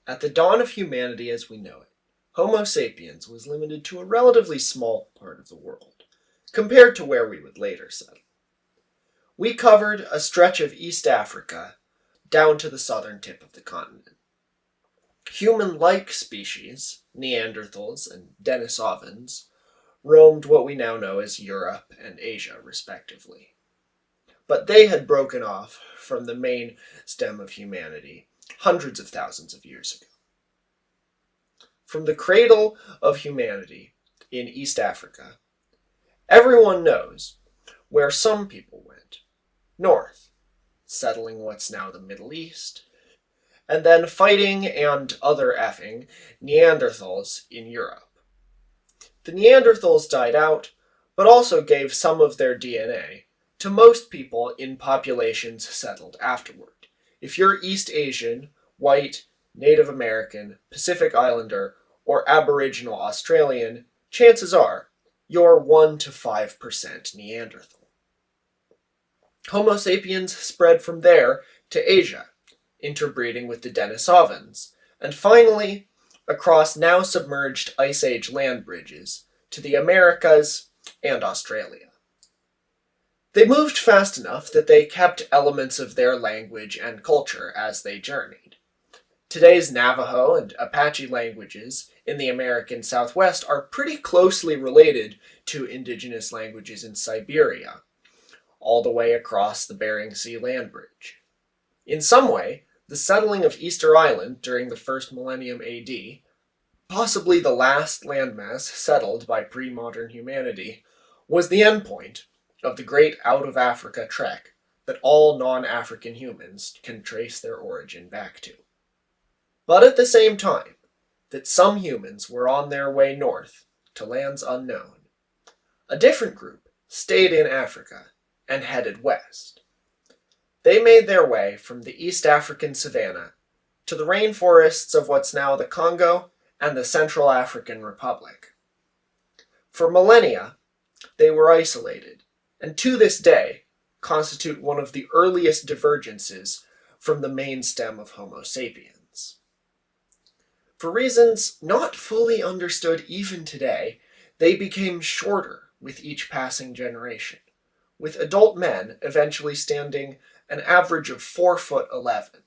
At the dawn of humanity as we know it, Homo sapiens was limited to a relatively small part of the world, compared to where we would later settle. We covered a stretch of East Africa down to the southern tip of the continent. Human-like species, Neanderthals and Denisovans, roamed what we now know as Europe and Asia, respectively. But they had broken off from the main stem of humanity hundreds of thousands of years ago. From the cradle of humanity in East Africa, everyone knows where some people went: north, settling what's now the Middle East, and then fighting and other effing Neanderthals in Europe. The Neanderthals died out, but also gave some of their DNA to most people in populations settled afterward. If you're East Asian, white, Native American, Pacific Islander, or Aboriginal Australian, chances are you're 1 to 5% Neanderthal. Homo sapiens spread from there to Asia, interbreeding with the Denisovans, and finally across now submerged Ice Age land bridges to the Americas and Australia. They moved fast enough that they kept elements of their language and culture as they journeyed. Today's Navajo and Apache languages in the American Southwest are pretty closely related to indigenous languages in Siberia, all the way across the Bering Sea land bridge. In some way, the settling of Easter Island during the first millennium AD, possibly the last landmass settled by pre-modern humanity, was the endpoint of the great out-of-Africa trek that all non-African humans can trace their origin back to. But at the same time that some humans were on their way north to lands unknown, a different group stayed in Africa and headed west. They made their way from the East African savanna to the rainforests of what's now the Congo and the Central African Republic. For millennia, they were isolated, and to this day constitute one of the earliest divergences from the main stem of Homo sapiens. For reasons not fully understood even today, they became shorter with each passing generation, with adult men eventually standing an average of 4'11".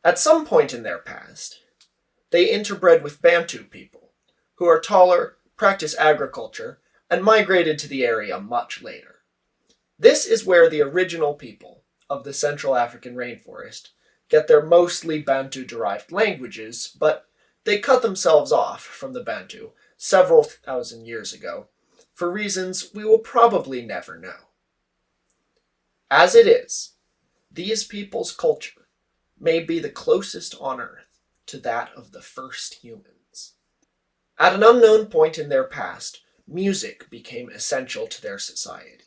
At some point in their past, they interbred with Bantu people, who are taller, practice agriculture, and migrated to the area much later. This is where the original people of the Central African rainforest get their mostly Bantu-derived languages, but they cut themselves off from the Bantu several thousand years ago, for reasons we will probably never know. As it is, these people's culture may be the closest on Earth to that of the first humans. At an unknown point in their past, music became essential to their society.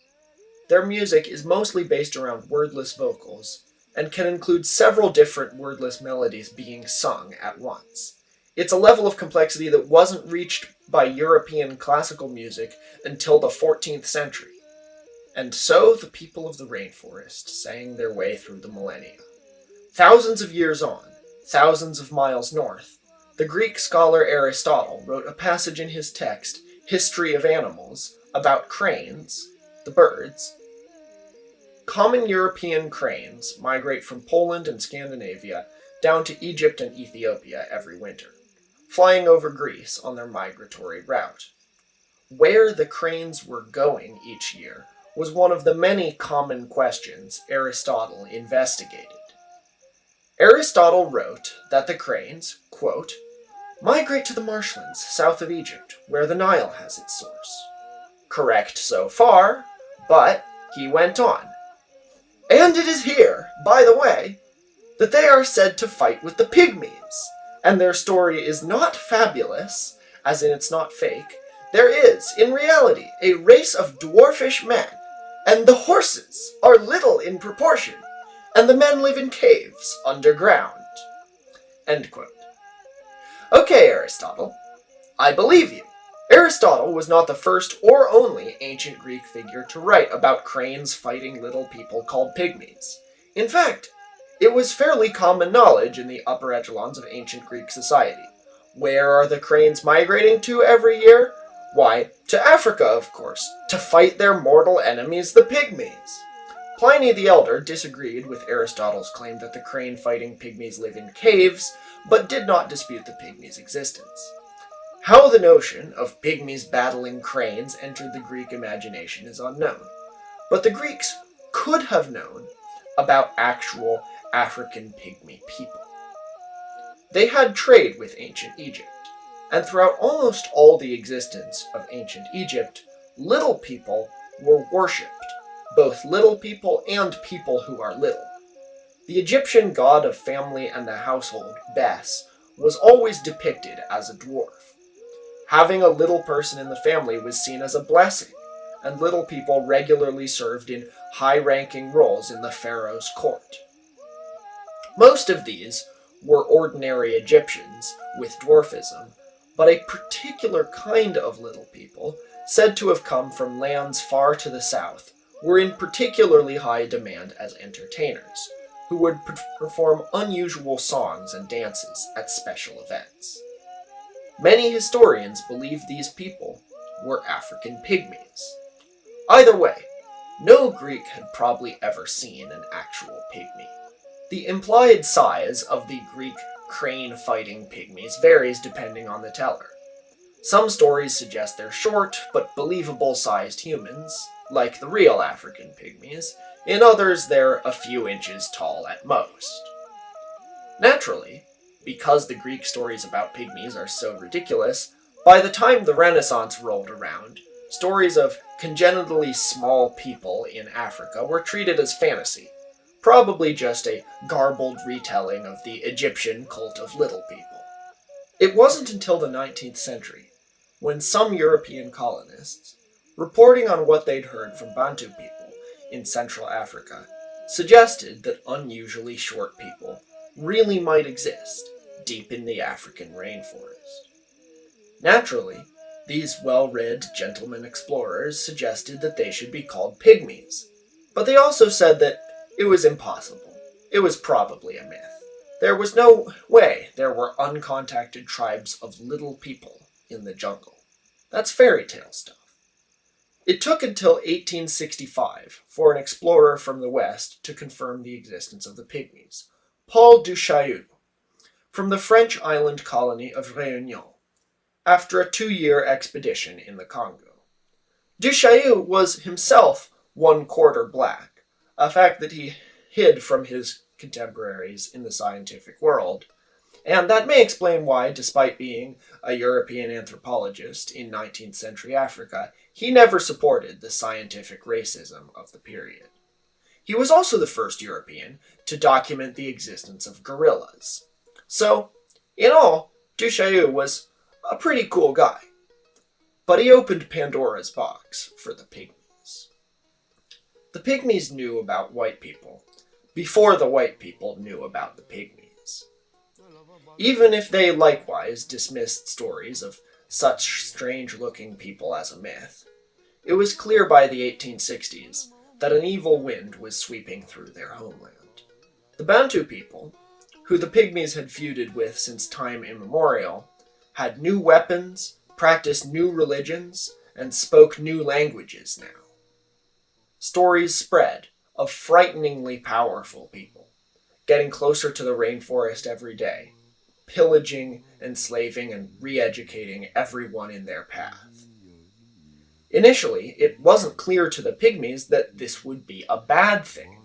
Their music is mostly based around wordless vocals, and can include several different wordless melodies being sung at once. It's a level of complexity that wasn't reached by European classical music until the 14th century. And so the people of the rainforest sang their way through the millennia. Thousands of years on, thousands of miles north, the Greek scholar Aristotle wrote a passage in his text, History of Animals, about cranes, the birds. Common European cranes migrate from Poland and Scandinavia down to Egypt and Ethiopia every winter, flying over Greece on their migratory route. Where the cranes were going each year was one of the many common questions Aristotle investigated. Aristotle wrote that the cranes, quote, migrate to the marshlands south of Egypt, where the Nile has its source. Correct so far, but he went on. And it is here, by the way, that they are said to fight with the Pygmies, and their story is not fabulous, as in it's not fake. There is, in reality, a race of dwarfish men, and the horses are little in proportion, and the men live in caves underground. End quote. Okay, Aristotle, I believe you. Aristotle was not the first or only ancient Greek figure to write about cranes fighting little people called pygmies. In fact, It was fairly common knowledge in the upper echelons of ancient Greek society. Where are the cranes migrating to every year? Why, to Africa, of course, to fight their mortal enemies, the pygmies. Pliny the Elder disagreed with Aristotle's claim that the crane-fighting pygmies live in caves, but did not dispute the pygmies' existence. How the notion of pygmies battling cranes entered the Greek imagination is unknown, but the Greeks could have known about actual African pygmy people. They had trade with ancient Egypt, and throughout almost all the existence of ancient Egypt, little people were worshipped, both little people and people who are little. The Egyptian god of family and the household, Bes, was always depicted as a dwarf. Having a little person in the family was seen as a blessing, and little people regularly served in high-ranking roles in the pharaoh's court. Most of these were ordinary Egyptians with dwarfism, but a particular kind of little people, said to have come from lands far to the south, were in particularly high demand as entertainers, who would perform unusual songs and dances at special events. Many historians believe these people were African pygmies. Either way, no Greek had probably ever seen an actual pygmy. The implied size of the Greek crane-fighting pygmies varies depending on the teller. Some stories suggest they're short but believable-sized humans, like the real African pygmies. In others, they're a few inches tall at most. Naturally, because the Greek stories about pygmies are so ridiculous, by the time the Renaissance rolled around, stories of congenitally small people in Africa were treated as fantasy, probably just a garbled retelling of the Egyptian cult of little people. It wasn't until the 19th century, when some European colonists, reporting on what they'd heard from Bantu people in Central Africa, suggested that unusually short people really might exist deep in the African rainforest. Naturally, these well-read gentlemen explorers suggested that they should be called pygmies, but they also said that it was impossible. It was probably a myth. There was no way there were uncontacted tribes of little people in the jungle. That's fairy tale stuff. It took until 1865 for an explorer from the west to confirm the existence of the pygmies, Paul du Chaillu, from the French island colony of Réunion, after a 2-year expedition in the Congo. Du Chaillu was himself 1/4 black, a fact that he hid from his contemporaries in the scientific world, and that may explain why, despite being a European anthropologist in 19th century Africa, he never supported the scientific racism of the period. He was also the first European to document the existence of gorillas. So, in all, Du Chaillu was a pretty cool guy. But he opened Pandora's box for the pygmies. The pygmies knew about white people before the white people knew about the pygmies. Even if they likewise dismissed stories of such strange-looking people as a myth, it was clear by the 1860s that an evil wind was sweeping through their homeland. The Bantu people, who the pygmies had feuded with since time immemorial, had new weapons, practiced new religions, and spoke new languages now. Stories spread of frighteningly powerful people, getting closer to the rainforest every day, pillaging, enslaving, and re-educating everyone in their path. Initially, it wasn't clear to the pygmies that this would be a bad thing.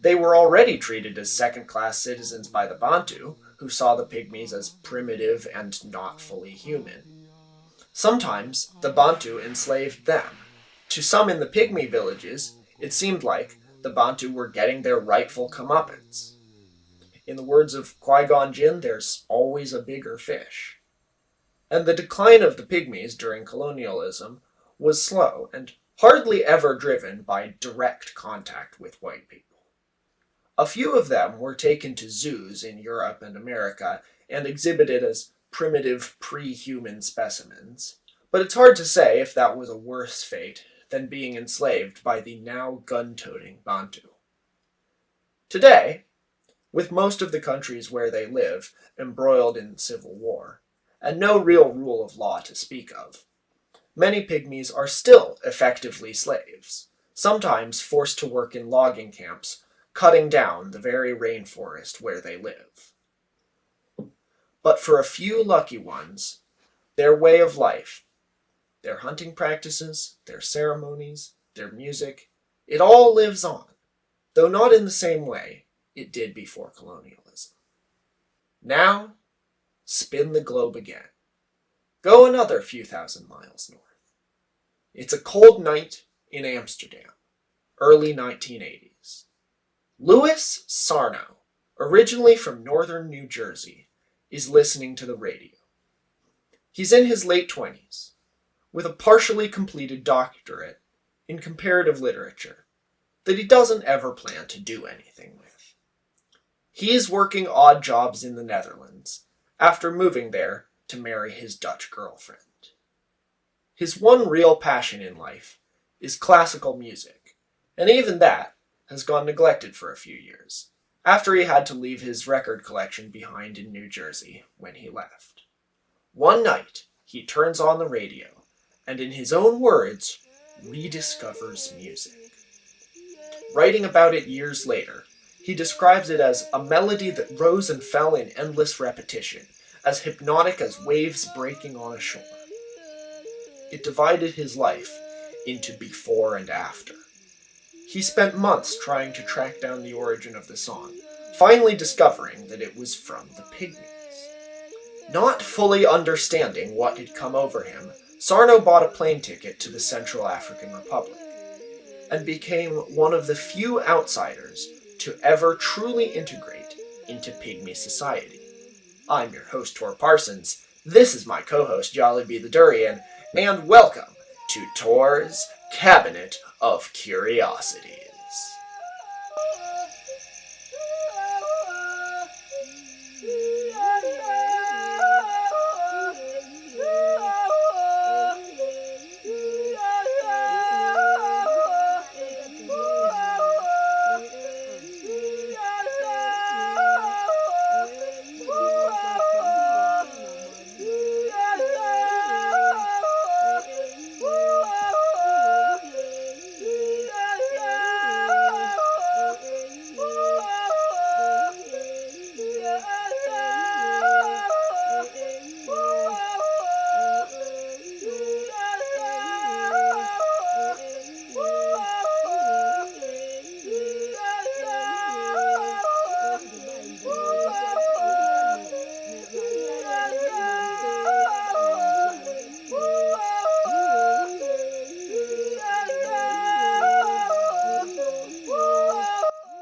They were already treated as second-class citizens by the Bantu, who saw the pygmies as primitive and not fully human. Sometimes, the Bantu enslaved them. To some in the pygmy villages, it seemed like the Bantu were getting their rightful comeuppance. In the words of Qui-Gon Jinn, there's always a bigger fish. And the decline of the pygmies during colonialism was slow and hardly ever driven by direct contact with white people. A few of them were taken to zoos in Europe and America and exhibited as primitive pre-human specimens, but it's hard to say if that was a worse fate than being enslaved by the now gun-toting Bantu. Today, with most of the countries where they live embroiled in civil war, and no real rule of law to speak of. Many pygmies are still effectively slaves, sometimes forced to work in logging camps, cutting down the very rainforest where they live. But for a few lucky ones, their way of life, their hunting practices, their ceremonies, their music, it all lives on, though not in the same way it did before colonialism. Now, spin the globe again. Go another few thousand miles north. It's a cold night in Amsterdam, early 1980s. Louis Sarno, originally from northern New Jersey, is listening to the radio. He's in his late 20s, with a partially completed doctorate in comparative literature that he doesn't ever plan to do anything with. He is working odd jobs in the Netherlands after moving there to marry his Dutch girlfriend. His one real passion in life is classical music, and even that has gone neglected for a few years, after he had to leave his record collection behind in New Jersey when he left. One night, he turns on the radio, and in his own words, rediscovers music. Writing about it years later, he describes it as a melody that rose and fell in endless repetition, as hypnotic as waves breaking on a shore. It divided his life into before and after. He spent months trying to track down the origin of the song, finally discovering that it was from the Pygmies. Not fully understanding what had come over him, Sarno bought a plane ticket to the Central African Republic, and became one of the few outsiders to ever truly integrate into Pygmy society. I'm your host, Tor Parsons. This is my co-host, Jollibee the Durian, and welcome to Tor's Cabinet of Curiosities.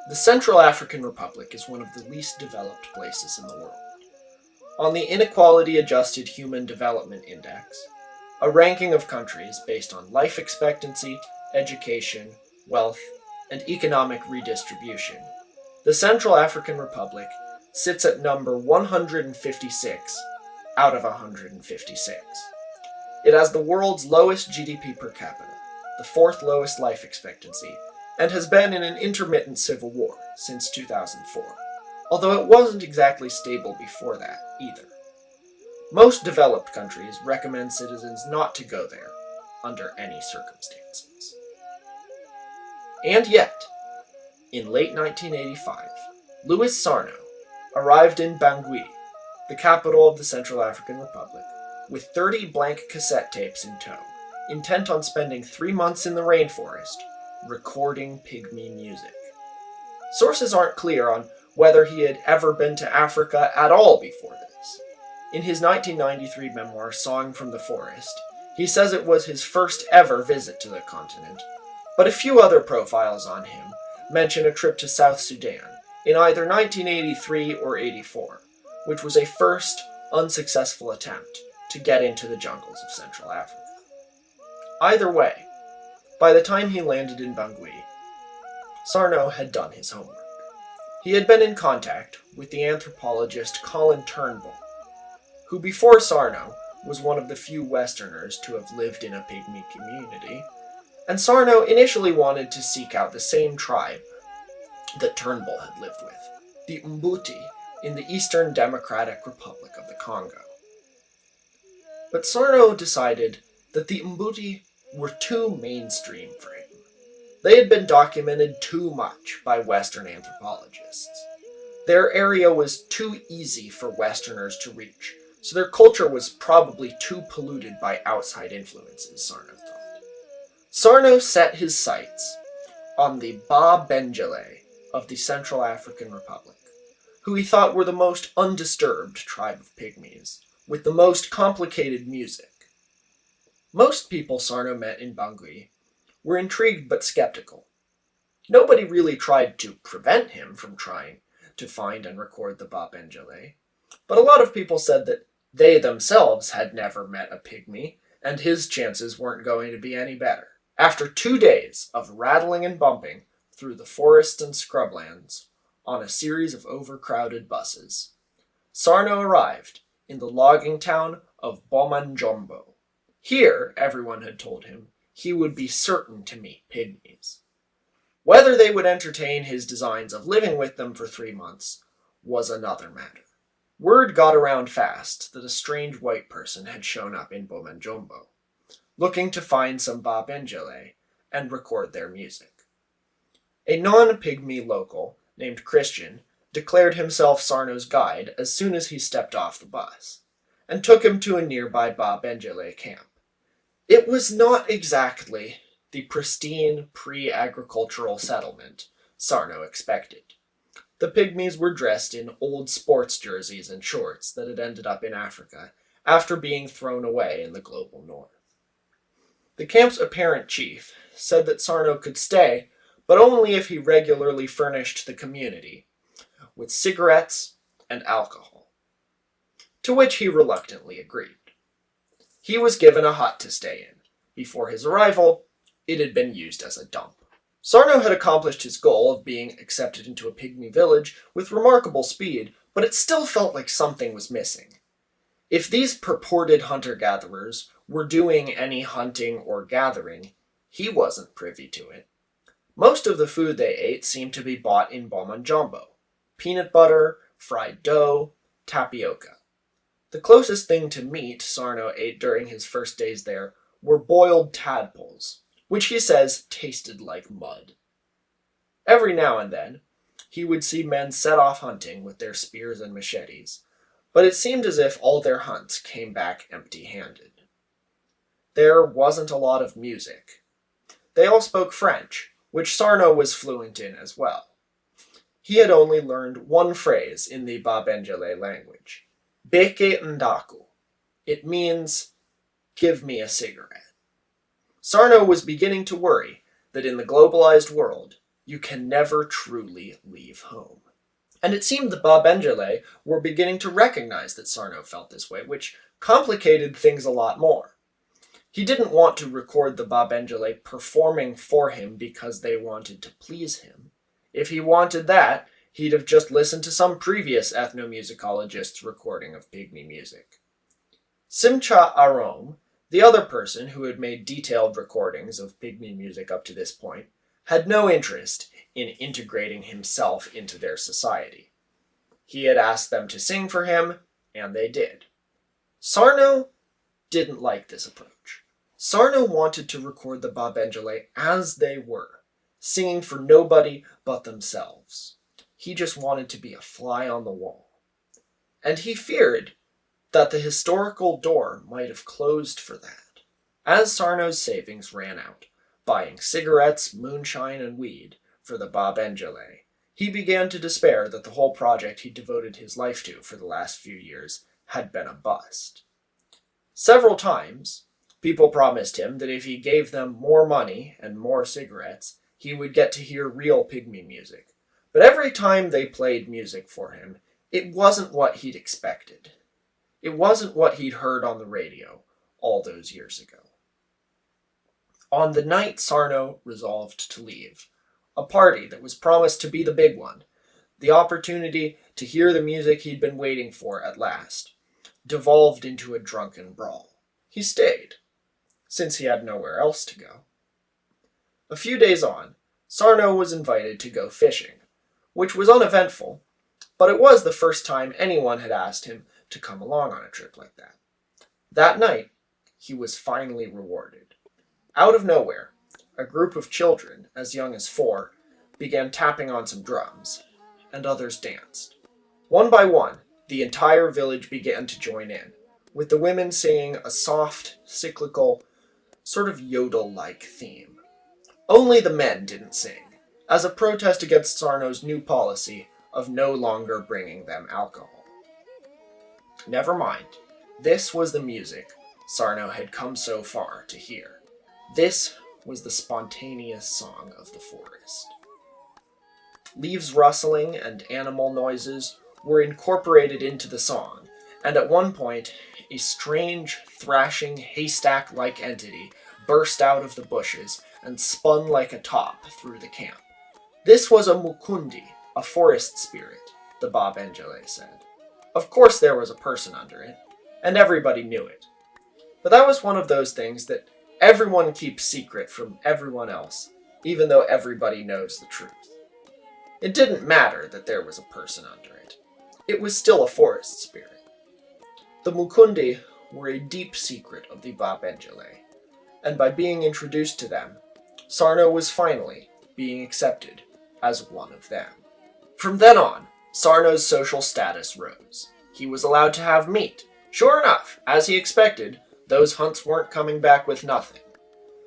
The Central African Republic is one of the least developed places in the world. On the Inequality-Adjusted Human Development Index, a ranking of countries based on life expectancy, education, wealth, and economic redistribution, the Central African Republic sits at number 156 out of 156. It has the world's lowest GDP per capita, the fourth lowest life expectancy, and has been in an intermittent civil war since 2004, although it wasn't exactly stable before that either. Most developed countries recommend citizens not to go there under any circumstances. And yet, in late 1985, Louis Sarno arrived in Bangui, the capital of the Central African Republic, with 30 blank cassette tapes in tow, intent on spending 3 months in the rainforest recording Pygmy music. Sources aren't clear on whether he had ever been to Africa at all before this. In his 1993 memoir, Song from the Forest, he says it was his first ever visit to the continent, but a few other profiles on him mention a trip to South Sudan in either 1983 or 84, which was a first, unsuccessful attempt to get into the jungles of Central Africa. Either way, by the time he landed in Bangui, Sarno had done his homework. He had been in contact with the anthropologist Colin Turnbull, who before Sarno was one of the few Westerners to have lived in a Pygmy community, and Sarno initially wanted to seek out the same tribe that Turnbull had lived with, the Mbuti in the Eastern Democratic Republic of the Congo. But Sarno decided that the Mbuti were too mainstream for him. They had been documented too much by Western anthropologists. Their area was too easy for Westerners to reach, so their culture was probably too polluted by outside influences, Sarno thought. Sarno set his sights on the Ba-Benjellé of the Central African Republic, who he thought were the most undisturbed tribe of pygmies, with the most complicated music. Most people Sarno met in Bangui were intrigued but skeptical. Nobody really tried to prevent him from trying to find and record the Ba-Benjellé, but a lot of people said that they themselves had never met a pygmy, and his chances weren't going to be any better. After 2 days of rattling and bumping through the forests and scrublands on a series of overcrowded buses, Sarno arrived in the logging town of Bomanjombo. Here, everyone had told him, he would be certain to meet pygmies. Whether they would entertain his designs of living with them for 3 months was another matter. Word got around fast that a strange white person had shown up in Bomanjombo, looking to find some Ba-Benjellé and record their music. A non-pygmy local named Christian declared himself Sarno's guide as soon as he stepped off the bus, and took him to a nearby Ba-Benjellé camp. It was not exactly the pristine pre-agricultural settlement Sarno expected. The pygmies were dressed in old sports jerseys and shorts that had ended up in Africa after being thrown away in the global north. The camp's apparent chief said that Sarno could stay, but only if he regularly furnished the community with cigarettes and alcohol, to which he reluctantly agreed. He was given a hut to stay in. Before his arrival, it had been used as a dump. Sarno had accomplished his goal of being accepted into a pygmy village with remarkable speed, but it still felt like something was missing. If these purported hunter-gatherers were doing any hunting or gathering, he wasn't privy to it. Most of the food they ate seemed to be bought in Bomanjombo: peanut butter, fried dough, tapioca. The closest thing to meat Sarno ate during his first days there were boiled tadpoles, which he says tasted like mud. Every now and then, he would see men set off hunting with their spears and machetes, but it seemed as if all their hunts came back empty-handed. There wasn't a lot of music. They all spoke French, which Sarno was fluent in as well. He had only learned one phrase in the Ba-Benjellé language: Beke Ndaku. It means, give me a cigarette. Sarno was beginning to worry that in the globalized world, you can never truly leave home. And it seemed the Ba-Benjellé were beginning to recognize that Sarno felt this way, which complicated things a lot more. He didn't want to record the Ba-Benjellé performing for him because they wanted to please him. If he wanted that, he'd have just listened to some previous ethnomusicologist's recording of pygmy music. Simcha Arom, the other person who had made detailed recordings of pygmy music up to this point, had no interest in integrating himself into their society. He had asked them to sing for him, and they did. Sarno didn't like this approach. Sarno wanted to record the Ba-Benjellé as they were, singing for nobody but themselves. He just wanted to be a fly on the wall. And he feared that the historical door might have closed for that. As Sarno's savings ran out, buying cigarettes, moonshine, and weed for the Ba-Benjellé, he began to despair that the whole project he devoted his life to for the last few years had been a bust. Several times, people promised him that if he gave them more money and more cigarettes, he would get to hear real pygmy music. But every time they played music for him, it wasn't what he'd expected. It wasn't what he'd heard on the radio all those years ago. On the night Sarno resolved to leave, a party that was promised to be the big one, the opportunity to hear the music he'd been waiting for at last, devolved into a drunken brawl. He stayed, since he had nowhere else to go. A few days on, Sarno was invited to go fishing, which was uneventful, but it was the first time anyone had asked him to come along on a trip like that. That night, he was finally rewarded. Out of nowhere, a group of children, as young as 4, began tapping on some drums, and others danced. One by one, the entire village began to join in, with the women singing a soft, cyclical, sort of yodel-like theme. Only the men didn't sing, as a protest against Sarno's new policy of no longer bringing them alcohol. Never mind. This was the music Sarno had come so far to hear. This was the spontaneous song of the forest. Leaves rustling and animal noises were incorporated into the song, and at one point, a strange, thrashing, haystack-like entity burst out of the bushes and spun like a top through the camp. This was a mukundi, a forest spirit, the Ba-Benjellé said. Of course there was a person under it, and everybody knew it. But that was one of those things that everyone keeps secret from everyone else, even though everybody knows the truth. It didn't matter that there was a person under it. It was still a forest spirit. The Mukundi were a deep secret of the Ba-Benjellé, and by being introduced to them, Sarno was finally being accepted as one of them. From then on, Sarno's social status rose. He was allowed to have meat. Sure enough, as he expected, those hunts weren't coming back with nothing.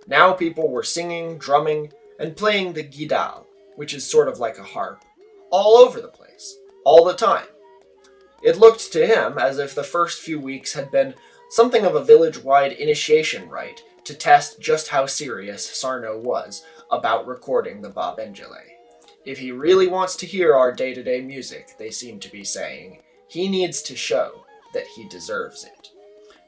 Now people were singing, drumming, and playing the guidal, which is sort of like a harp, all over the place, all the time. It looked to him as if the first few weeks had been something of a village-wide initiation rite to test just how serious Sarno was about recording the Ba-Benjellé. If he really wants to hear our day-to-day music, they seem to be saying, he needs to show that he deserves it.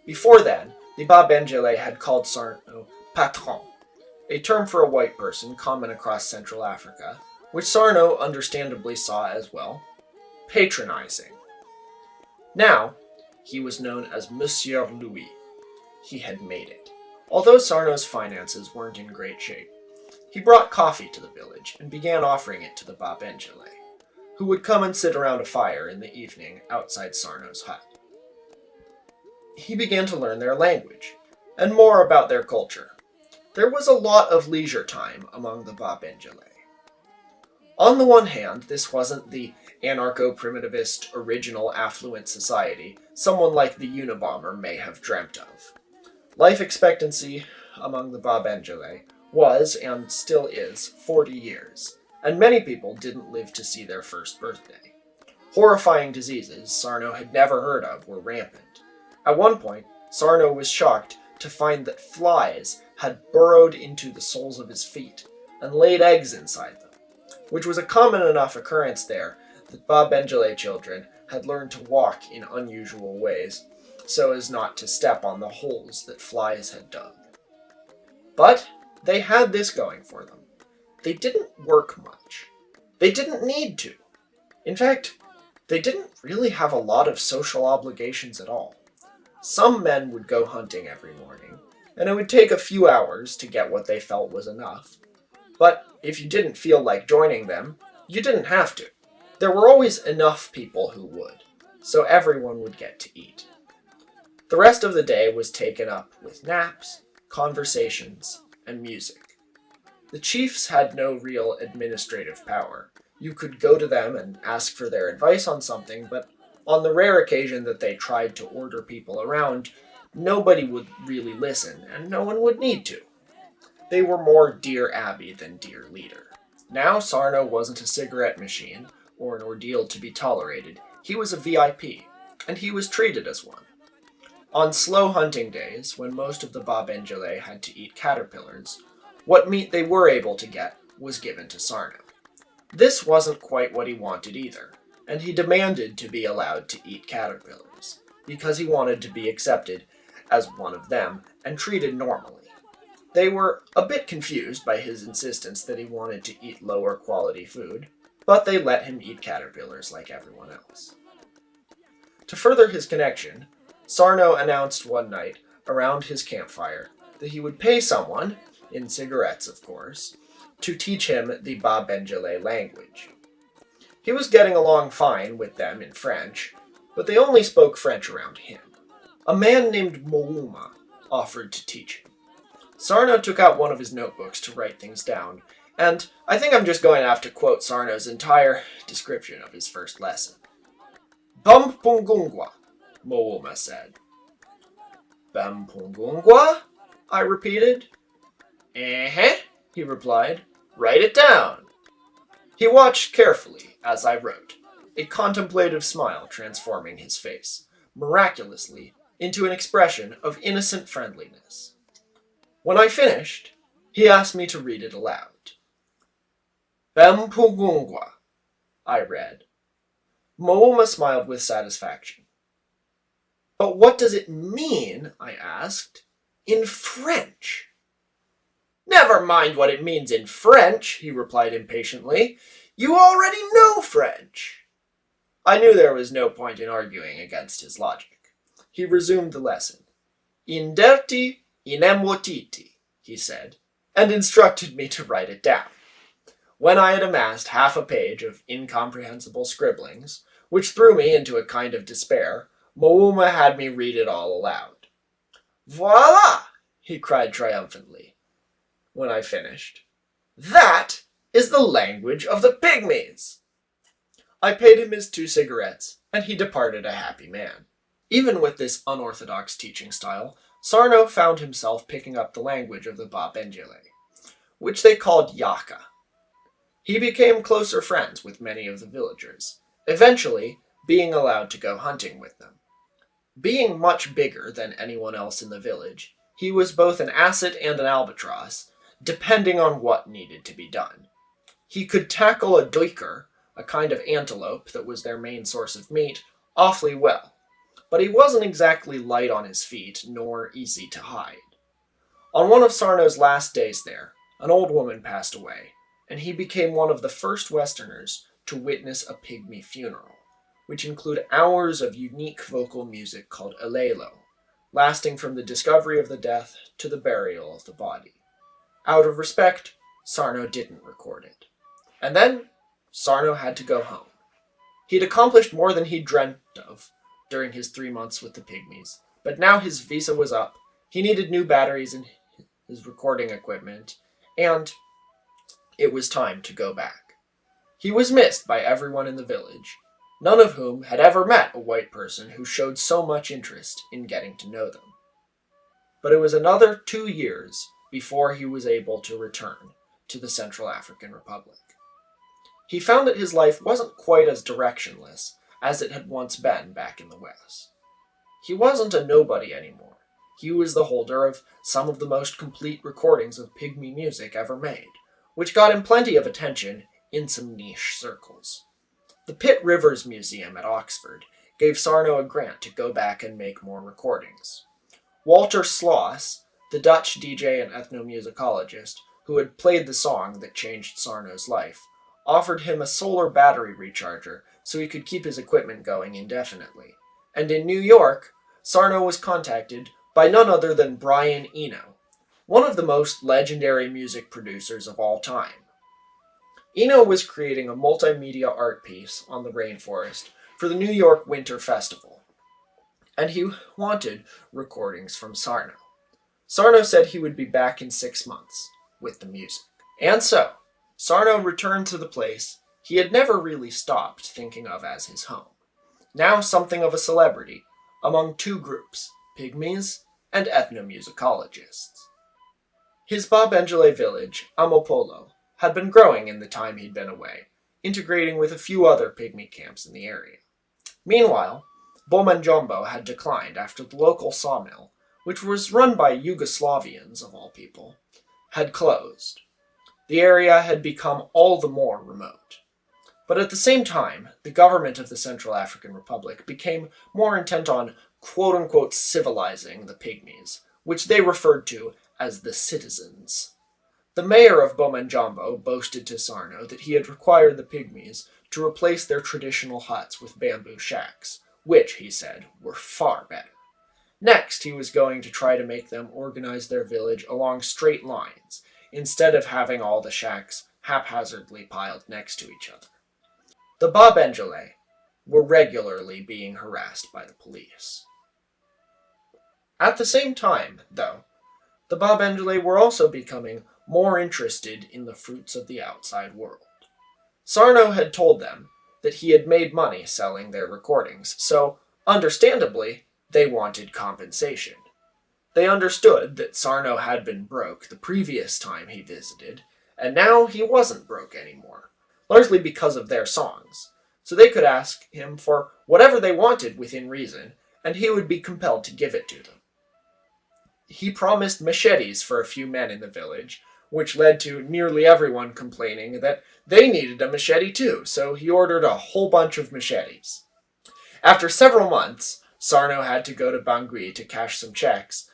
Before then, the Ba-Benjellé had called Sarno patron, a term for a white person common across Central Africa, which Sarno understandably saw as, well, patronizing. Now, he was known as Monsieur Louis. He had made it. Although Sarno's finances weren't in great shape, he brought coffee to the village and began offering it to the Ba-Benjellé, who would come and sit around a fire in the evening outside Sarno's hut. He began to learn their language, and more about their culture. There was a lot of leisure time among the Ba-Benjellé. On the one hand, this wasn't the anarcho-primitivist, original affluent society someone like the Unabomber may have dreamt of. Life expectancy among the Ba-Benjellé was, and still is, 40 years, and many people didn't live to see their first birthday. Horrifying diseases Sarno had never heard of were rampant. At one point, Sarno was shocked to find that flies had burrowed into the soles of his feet and laid eggs inside them, which was a common enough occurrence there that Ba-Benjellé children had learned to walk in unusual ways so as not to step on the holes that flies had dug. But they had this going for them. They didn't work much. They didn't need to. In fact, they didn't really have a lot of social obligations at all. Some men would go hunting every morning, and it would take a few hours to get what they felt was enough. But if you didn't feel like joining them, you didn't have to. There were always enough people who would, so everyone would get to eat. The rest of the day was taken up with naps, conversations, and music. The chiefs had no real administrative power. You could go to them and ask for their advice on something, but on the rare occasion that they tried to order people around, nobody would really listen, and no one would need to. They were more Dear Abby than Dear Leader. Now Sarno wasn't a cigarette machine, or an ordeal to be tolerated. He was a VIP, and he was treated as one. On slow hunting days, when most of the Ba-Benjellé had to eat caterpillars, what meat they were able to get was given to Sarno. This wasn't quite what he wanted either, and he demanded to be allowed to eat caterpillars, because he wanted to be accepted as one of them and treated normally. They were a bit confused by his insistence that he wanted to eat lower quality food, but they let him eat caterpillars like everyone else. To further his connection, Sarno announced one night, around his campfire, that he would pay someone, in cigarettes of course, to teach him the Ba-Benjellé language. He was getting along fine with them in French, but they only spoke French around him. A man named Mouma offered to teach him. Sarno took out one of his notebooks to write things down, and I think I'm just going to have to quote Sarno's entire description of his first lesson. Bampungungwa, Mouma said. Bampungungwa? I repeated. He replied. Write it down. He watched carefully as I wrote, a contemplative smile transforming his face, miraculously, into an expression of innocent friendliness. When I finished, he asked me to read it aloud. Bampungungwa, I read. Mouma smiled with satisfaction. But what does it mean, I asked, in French? Never mind what it means in French, he replied impatiently. You already know French. I knew there was no point in arguing against his logic. He resumed the lesson. Inderti inemwotiti, he said, and instructed me to write it down. When I had amassed half a page of incomprehensible scribblings, which threw me into a kind of despair, Mouma had me read it all aloud. Voila! He cried triumphantly. When I finished. That is the language of the pygmies! I paid him his 2 cigarettes, and he departed a happy man. Even with this unorthodox teaching style, Sarno found himself picking up the language of the Ba-Benjellé, which they called Yaka. He became closer friends with many of the villagers, eventually being allowed to go hunting with them. Being much bigger than anyone else in the village, he was both an asset and an albatross, depending on what needed to be done. He could tackle a duiker, a kind of antelope that was their main source of meat, awfully well, but he wasn't exactly light on his feet, nor easy to hide. On one of Sarno's last days there, an old woman passed away, and he became one of the first Westerners to witness a pygmy funeral, which include hours of unique vocal music called alelo, lasting from the discovery of the death to the burial of the body. Out of respect, Sarno didn't record it. And then, Sarno had to go home. He'd accomplished more than he'd dreamt of during his 3 months with the pygmies, but now his visa was up, he needed new batteries in his recording equipment, and it was time to go back. He was missed by everyone in the village, none of whom had ever met a white person who showed so much interest in getting to know them. But it was another 2 years before he was able to return to the Central African Republic. He found that his life wasn't quite as directionless as it had once been back in the West. He wasn't a nobody anymore. He was the holder of some of the most complete recordings of pygmy music ever made, which got him plenty of attention in some niche circles. The Pitt Rivers Museum at Oxford gave Sarno a grant to go back and make more recordings. Walter Sloss, the Dutch DJ and ethnomusicologist who had played the song that changed Sarno's life, offered him a solar battery recharger so he could keep his equipment going indefinitely. And in New York, Sarno was contacted by none other than Brian Eno, one of the most legendary music producers of all time. Eno was creating a multimedia art piece on the rainforest for the New York Winter Festival, and he wanted recordings from Sarno. Sarno said he would be back in 6 months with the music. And so, Sarno returned to the place he had never really stopped thinking of as his home, now something of a celebrity among 2 groups, pygmies and ethnomusicologists. His Ba-Benjellé village, Amopolo, had been growing in the time he'd been away, integrating with a few other pygmy camps in the area. Meanwhile, Bomanjombo had declined after the local sawmill, which was run by Yugoslavians of all people, had closed. The area had become all the more remote. But at the same time, the government of the Central African Republic became more intent on quote-unquote civilizing the pygmies, which they referred to as the citizens. The mayor of Bomanjombo boasted to Sarno that he had required the pygmies to replace their traditional huts with bamboo shacks, which, he said, were far better. Next, he was going to try to make them organize their village along straight lines, instead of having all the shacks haphazardly piled next to each other. The Ba-Benjellé were regularly being harassed by the police. At the same time, though, the Ba-Benjellé were also becoming more interested in the fruits of the outside world. Sarno had told them that he had made money selling their recordings, so, understandably, they wanted compensation. They understood that Sarno had been broke the previous time he visited, and now he wasn't broke anymore, largely because of their songs, so they could ask him for whatever they wanted within reason, and he would be compelled to give it to them. He promised machetes for a few men in the village, which led to nearly everyone complaining that they needed a machete too, so he ordered a whole bunch of machetes. After several months, Sarno had to go to Bangui to cash some checks,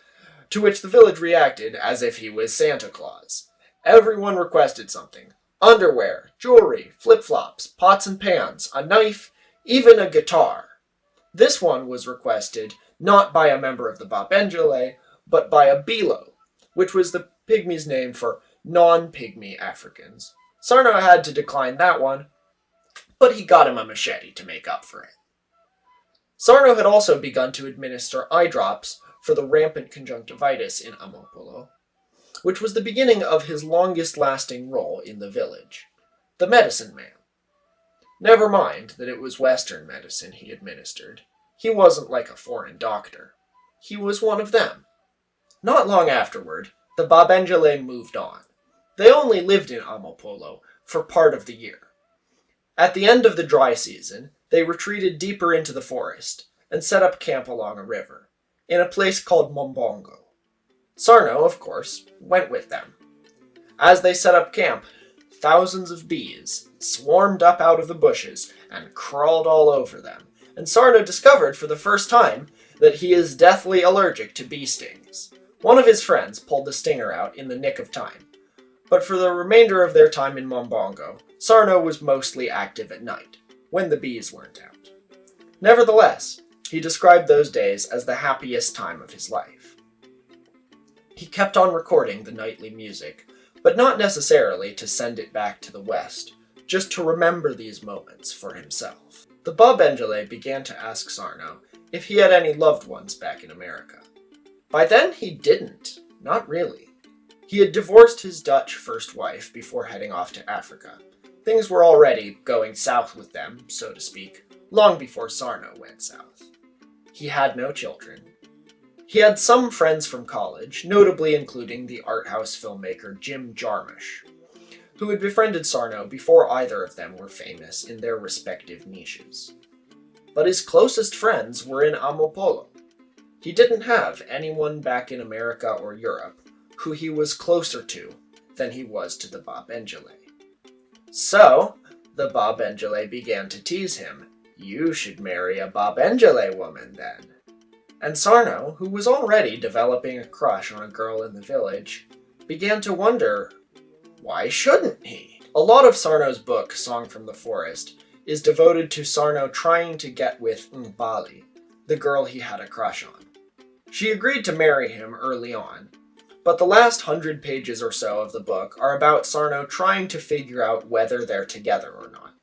to which the village reacted as if he was Santa Claus. Everyone requested something: underwear, jewelry, flip-flops, pots and pans, a knife, even a guitar. This one was requested not by a member of the Ba-Benjellé, but by a Bilo, which was the Pygmies' name for non-Pygmy Africans. Sarno had to decline that one, but he got him a machete to make up for it. Sarno had also begun to administer eye drops for the rampant conjunctivitis in Amopolo, which was the beginning of his longest-lasting role in the village, the medicine man. Never mind that it was Western medicine he administered. He wasn't like a foreign doctor. He was one of them. Not long afterward, the Ba-Benjellé moved on. They only lived in Amopolo for part of the year. At the end of the dry season, they retreated deeper into the forest and set up camp along a river, in a place called Mombongo. Sarno, of course, went with them. As they set up camp, thousands of bees swarmed up out of the bushes and crawled all over them, and Sarno discovered for the first time that he is deathly allergic to bee stings. One of his friends pulled the stinger out in the nick of time, but for the remainder of their time in Mombongo, Sarno was mostly active at night, when the bees weren't out. Nevertheless, he described those days as the happiest time of his life. He kept on recording the nightly music, but not necessarily to send it back to the West, just to remember these moments for himself. The Ba-Benjellé began to ask Sarno if he had any loved ones back in America. By then, he didn't. Not really. He had divorced his Dutch first wife before heading off to Africa. Things were already going south with them, so to speak, long before Sarno went south. He had no children. He had some friends from college, notably including the art house filmmaker Jim Jarmusch, who had befriended Sarno before either of them were famous in their respective niches. But his closest friends were in Amopolo. He didn't have anyone back in America or Europe who he was closer to than he was to the Ba-Benjellé. So, the Ba-Benjellé began to tease him. "You should marry a Ba-Benjellé woman, then." And Sarno, who was already developing a crush on a girl in the village, began to wonder, why shouldn't he? A lot of Sarno's book, Song from the Forest, is devoted to Sarno trying to get with Mbali, the girl he had a crush on. She agreed to marry him early on, but the last 100 pages or so of the book are about Sarno trying to figure out whether they're together or not.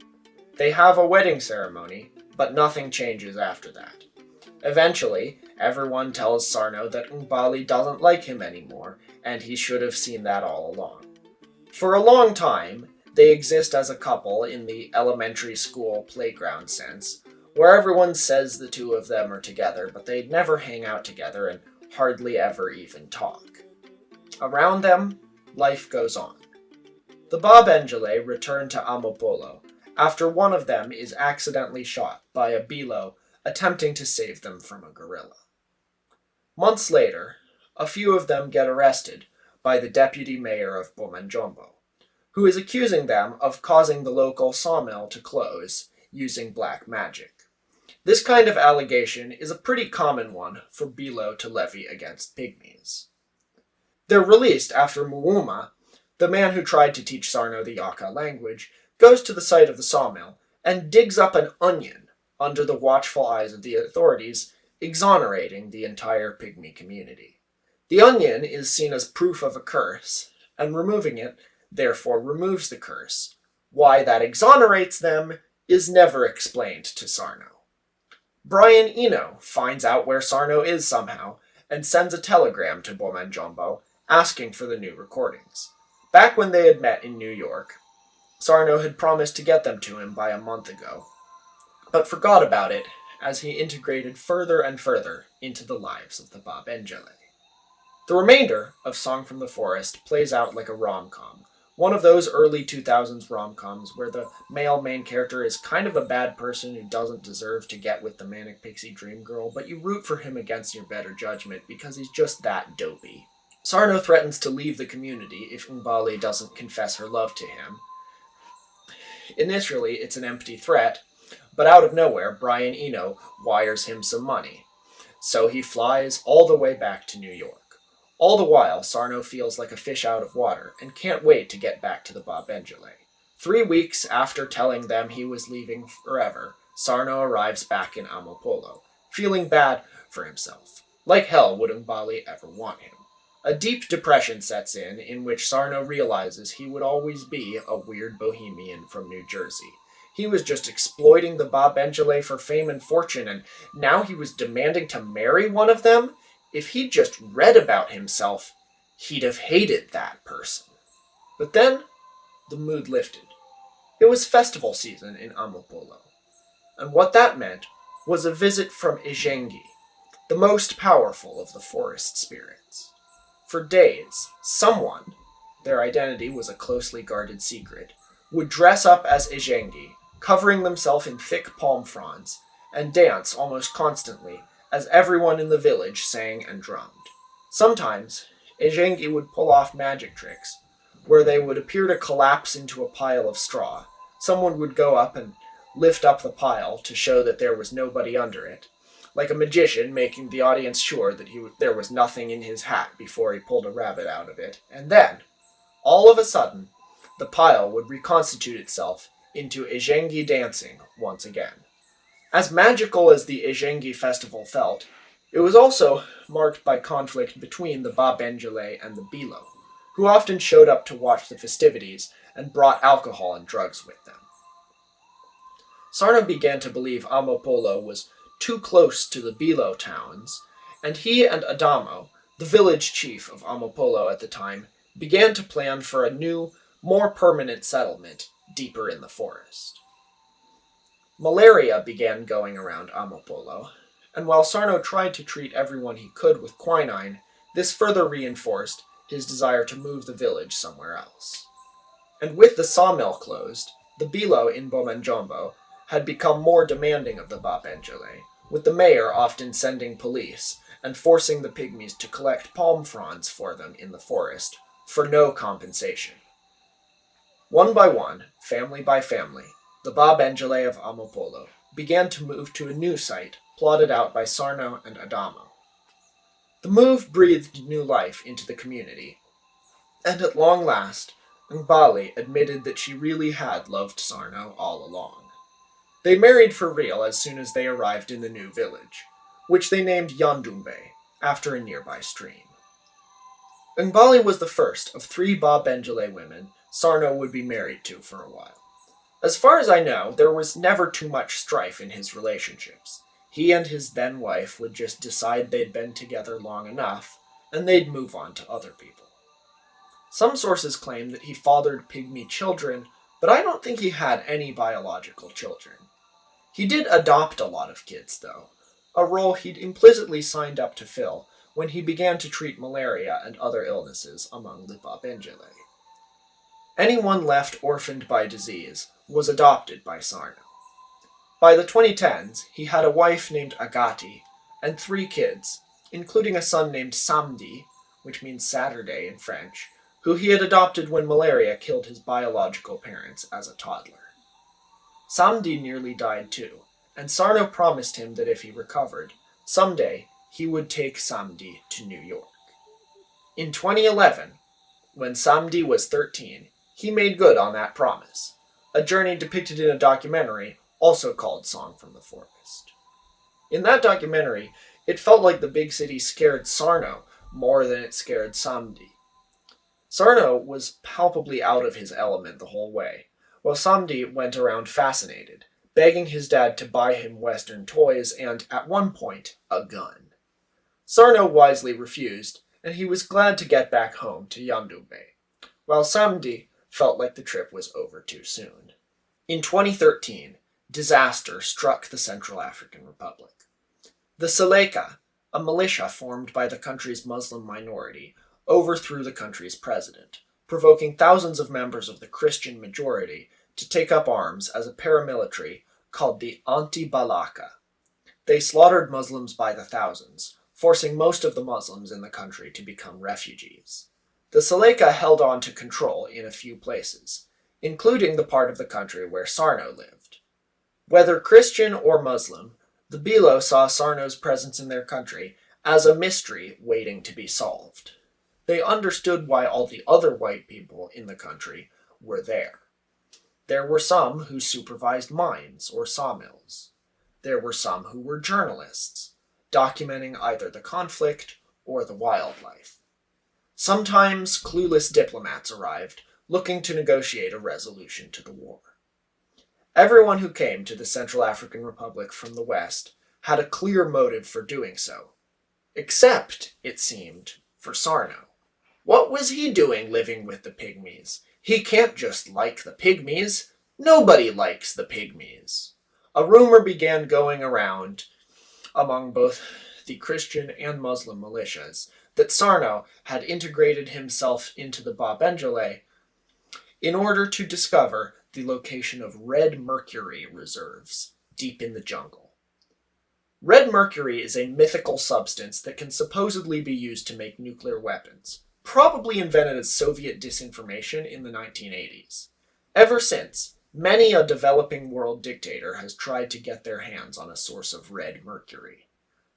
They have a wedding ceremony, but nothing changes after that. Eventually, everyone tells Sarno that Mbali doesn't like him anymore, and he should have seen that all along. For a long time, they exist as a couple in the elementary school playground sense, where everyone says the two of them are together, but they never hang out together and hardly ever even talk. Around them, life goes on. The Ba-Benjellé return to Amopolo after one of them is accidentally shot by a Bilo attempting to save them from a gorilla. Months later, a few of them get arrested by the deputy mayor of Bomanjombo, who is accusing them of causing the local sawmill to close using black magic. This kind of allegation is a pretty common one for Bilo to levy against pygmies. They're released after Muuma, the man who tried to teach Sarno the Yaka language, goes to the site of the sawmill and digs up an onion under the watchful eyes of the authorities, exonerating the entire pygmy community. The onion is seen as proof of a curse, and removing it, therefore, removes the curse. Why that exonerates them is never explained to Sarno. Brian Eno finds out where Sarno is somehow and sends a telegram to Ba-Benjellé asking for the new recordings. Back when they had met in New York, Sarno had promised to get them to him by a month ago, but forgot about it as he integrated further and further into the lives of the Ba-Benjellé. The remainder of Song from the Forest plays out like a rom-com, one of those early 2000s rom-coms where the male main character is kind of a bad person who doesn't deserve to get with the manic pixie dream girl, but you root for him against your better judgment because he's just that dopey. Sarno threatens to leave the community if Mbali doesn't confess her love to him. Initially, it's an empty threat, but out of nowhere, Brian Eno wires him some money. So he flies all the way back to New York. All the while, Sarno feels like a fish out of water and can't wait to get back to the Ba-Benjellé. 3 weeks after telling them he was leaving forever, Sarno arrives back in Amopolo, feeling bad for himself. Like hell would Mbali ever want him. A deep depression sets in which Sarno realizes he would always be a weird bohemian from New Jersey. He was just exploiting the Ba-Benjellé for fame and fortune, and now he was demanding to marry one of them? If he'd just read about himself, he'd have hated that person. But then, the mood lifted. It was festival season in Amopolo, and what that meant was a visit from Ijengi, the most powerful of the forest spirits. For days, someone, their identity was a closely guarded secret, would dress up as Ijengi, covering themselves in thick palm fronds, and dance almost constantly as everyone in the village sang and drummed. Sometimes, Ijengi would pull off magic tricks, where they would appear to collapse into a pile of straw. Someone would go up and lift up the pile to show that there was nobody under it, like a magician making the audience sure that there was nothing in his hat before he pulled a rabbit out of it. And then, all of a sudden, the pile would reconstitute itself into Ijengi dancing once again. As magical as the Ijengi festival felt, it was also marked by conflict between the Ba-Benjellé and the Bilo, who often showed up to watch the festivities and brought alcohol and drugs with them. Sarno began to believe Amopolo was too close to the Bilo towns, and he and Adamo, the village chief of Amopolo at the time, began to plan for a new, more permanent settlement deeper in the forest. Malaria began going around Amopolo, and while Sarno tried to treat everyone he could with quinine, this further reinforced his desire to move the village somewhere else. And with the sawmill closed, the Bilo in Ba-Benjellé had become more demanding of the Ba-Benjellé, with the mayor often sending police and forcing the pygmies to collect palm fronds for them in the forest, for no compensation. One by one, family by family, the Ba-Benjellé of Amopolo began to move to a new site plotted out by Sarno and Adamo. The move breathed new life into the community, and at long last, Mbali admitted that she really had loved Sarno all along. They married for real as soon as they arrived in the new village, which they named Yandumbe, after a nearby stream. Mbali was the first of 3 Ba-Benjellé women Sarno would be married to for a while. As far as I know, there was never too much strife in his relationships. He and his then-wife would just decide they'd been together long enough, and they'd move on to other people. Some sources claim that he fathered pygmy children, but I don't think he had any biological children. He did adopt a lot of kids, though, a role he'd implicitly signed up to fill when he began to treat malaria and other illnesses among the Ba-Benjellé. Anyone left orphaned by disease was adopted by Sarno. By the 2010s, he had a wife named Agati and 3 kids, including a son named Samedi, which means Saturday in French, who he had adopted when malaria killed his biological parents as a toddler. Samedi nearly died too, and Sarno promised him that if he recovered, someday he would take Samedi to New York. In 2011, when Samedi was 13, he made good on that promise, a journey depicted in a documentary also called Song from the Forest. In that documentary, it felt like the big city scared Sarno more than it scared Samedi. Sarno was palpably out of his element the whole way, while Samedi went around fascinated, begging his dad to buy him Western toys and, at one point, a gun. Sarno wisely refused, and he was glad to get back home to Yandube, while Samdi felt like the trip was over too soon. In 2013, disaster struck the Central African Republic. The Seleka, a militia formed by the country's Muslim minority, overthrew the country's president, provoking thousands of members of the Christian majority to take up arms as a paramilitary called the Anti-Balaka. They slaughtered Muslims by the thousands, forcing most of the Muslims in the country to become refugees. The Seleka held on to control in a few places, including the part of the country where Sarno lived. Whether Christian or Muslim, the Bilo saw Sarno's presence in their country as a mystery waiting to be solved. They understood why all the other white people in the country were there. There were some who supervised mines or sawmills. There were some who were journalists, documenting either the conflict or the wildlife. Sometimes clueless diplomats arrived, looking to negotiate a resolution to the war. Everyone who came to the Central African Republic from the West had a clear motive for doing so, except, it seemed, for Sarno. What was he doing living with the Pygmies? He can't just like the Pygmies. Nobody likes the Pygmies. A rumor began going around among both the Christian and Muslim militias that Sarno had integrated himself into the Ba-Benjellé in order to discover the location of red mercury reserves deep in the jungle. Red mercury is a mythical substance that can supposedly be used to make nuclear weapons, probably invented as Soviet disinformation in the 1980s. Ever since, many a developing world dictator has tried to get their hands on a source of red mercury.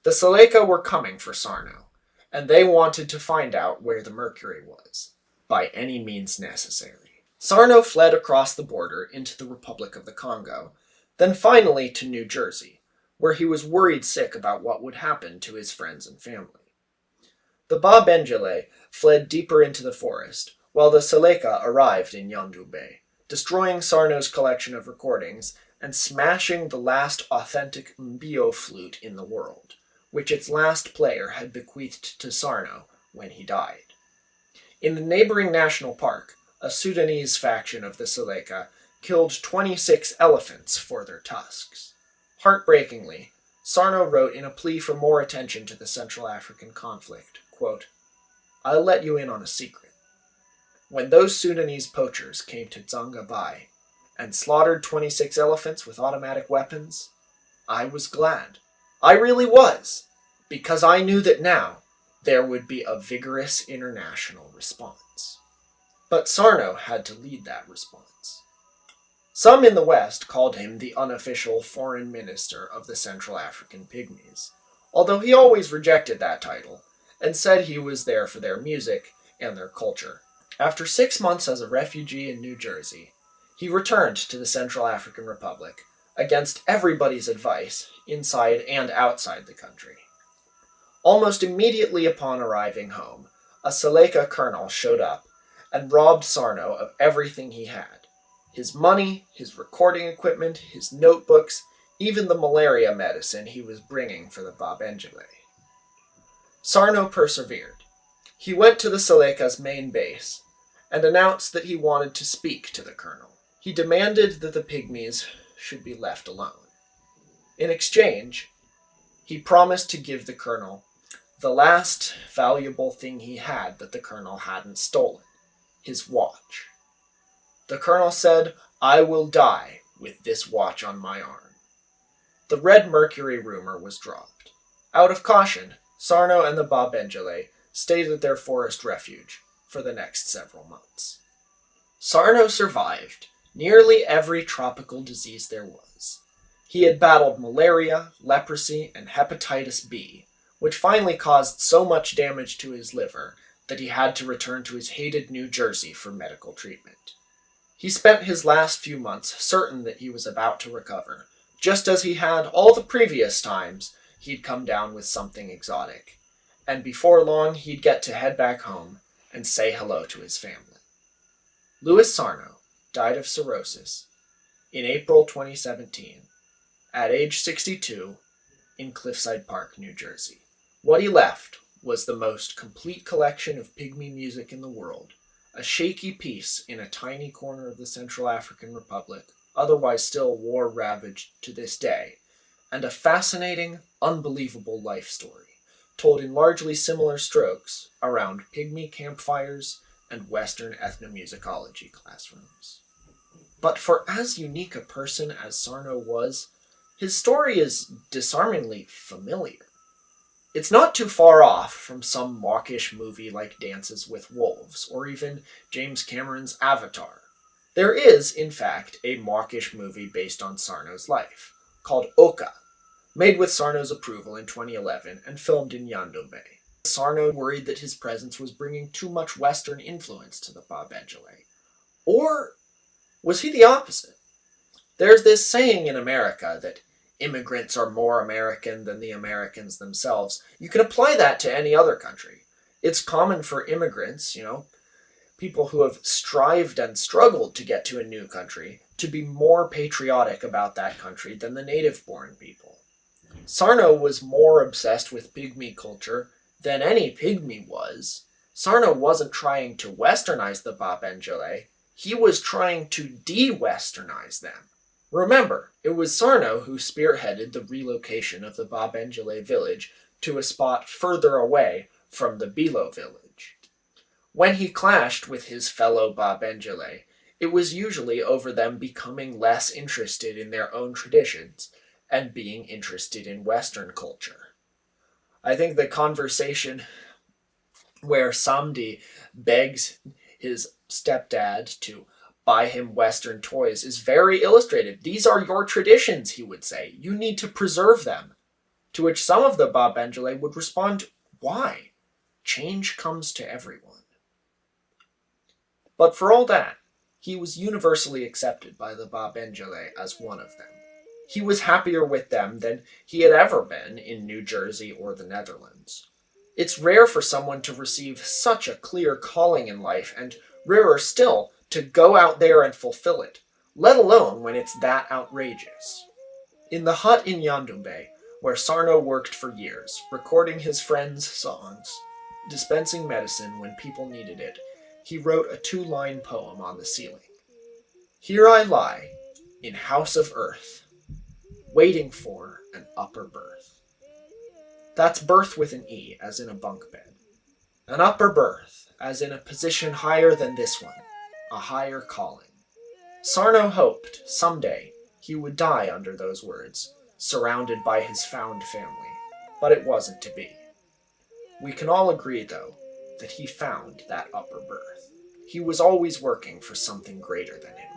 The Seleka were coming for Sarno, and they wanted to find out where the mercury was, by any means necessary. Sarno fled across the border into the Republic of the Congo, then finally to New Jersey, where he was worried sick about what would happen to his friends and family. The Ba-Benjellé fled deeper into the forest, while the Seleka arrived in Yandube, destroying Sarno's collection of recordings and smashing the last authentic mbio flute in the world, which its last player had bequeathed to Sarno when he died. In the neighboring national park, a Sudanese faction of the Seleka killed 26 elephants for their tusks. Heartbreakingly, Sarno wrote in a plea for more attention to the Central African conflict, quote, "I'll let you in on a secret. When those Sudanese poachers came to Dzanga Bai and slaughtered 26 elephants with automatic weapons, I was glad. I really was, because I knew that now there would be a vigorous international response." But Sarno had to lead that response. Some in the West called him the unofficial foreign minister of the Central African Pygmies, although he always rejected that title and said he was there for their music and their culture. After 6 months as a refugee in New Jersey, he returned to the Central African Republic against everybody's advice inside and outside the country. Almost immediately upon arriving home, a Seleka colonel showed up and robbed Sarno of everything he had: his money, his recording equipment, his notebooks, even the malaria medicine he was bringing for the Ba-Benjellé. Sarno persevered. He went to the Seleka's main base and announced that he wanted to speak to the colonel. He demanded that the Pygmies should be left alone. In exchange, he promised to give the colonel the last valuable thing he had that the colonel hadn't stolen: his watch. The colonel said, "I will die with this watch on my arm." The red mercury rumor was dropped. Out of caution, Sarno and the Ba-Benjellé stayed at their forest refuge for the next several months. Sarno survived nearly every tropical disease there was. He had battled malaria, leprosy, and hepatitis B, which finally caused so much damage to his liver that he had to return to his hated New Jersey for medical treatment. He spent his last few months certain that he was about to recover, just as he had all the previous times he'd come down with something exotic, and before long he'd get to head back home and say hello to his family. Louis Sarno died of cirrhosis in April 2017, at age 62, in Cliffside Park, New Jersey. What he left was the most complete collection of pygmy music in the world, a shaky piece in a tiny corner of the Central African Republic, otherwise still war-ravaged to this day, and a fascinating, unbelievable life story, told in largely similar strokes around pygmy campfires and Western ethnomusicology classrooms. But for as unique a person as Sarno was, his story is disarmingly familiar. It's not too far off from some mawkish movie like Dances with Wolves, or even James Cameron's Avatar. There is, in fact, a mawkish movie based on Sarno's life, called Oka, made with Sarno's approval in 2011 and filmed in Yandombe. Sarno worried that his presence was bringing too much Western influence to the Ba-Benjellé. Or was he the opposite? There's this saying in America that immigrants are more American than the Americans themselves. You can apply that to any other country. It's common for immigrants, people who have strived and struggled to get to a new country, to be more patriotic about that country than the native-born people. Sarno was more obsessed with pygmy culture than any pygmy was. Sarno wasn't trying to westernize the Ba-Benjellé. He was trying to de-westernize them. Remember, it was Sarno who spearheaded the relocation of the Ba-Benjellé village to a spot further away from the Bilo village. When he clashed with his fellow Ba-Benjellé, it was usually over them becoming less interested in their own traditions and being interested in Western culture. I think the conversation where Samdi begs his stepdad to buy him Western toys is very illustrative. These are your traditions, he would say. You need to preserve them. To which some of the Ba-Benjellé would respond, why? Change comes to everyone. But for all that, he was universally accepted by the Ba-Benjellé as one of them. He was happier with them than he had ever been in New Jersey or the Netherlands. It's rare for someone to receive such a clear calling in life, and rarer still to go out there and fulfill it, let alone when it's that outrageous. In the hut in Yandombe, where Sarno worked for years, recording his friends' songs, dispensing medicine when people needed it, he wrote a 2-line poem on the ceiling. Here I lie, in house of earth, waiting for an upper berth. That's birth with an E, as in a bunk bed. An upper berth, as in a position higher than this one, a higher calling. Sarno hoped, someday, he would die under those words, surrounded by his found family, but it wasn't to be. We can all agree, though, that he found that upper berth. He was always working for something greater than him.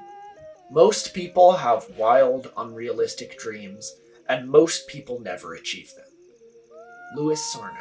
Most people have wild, unrealistic dreams, and most people never achieve them. Louis Sarno.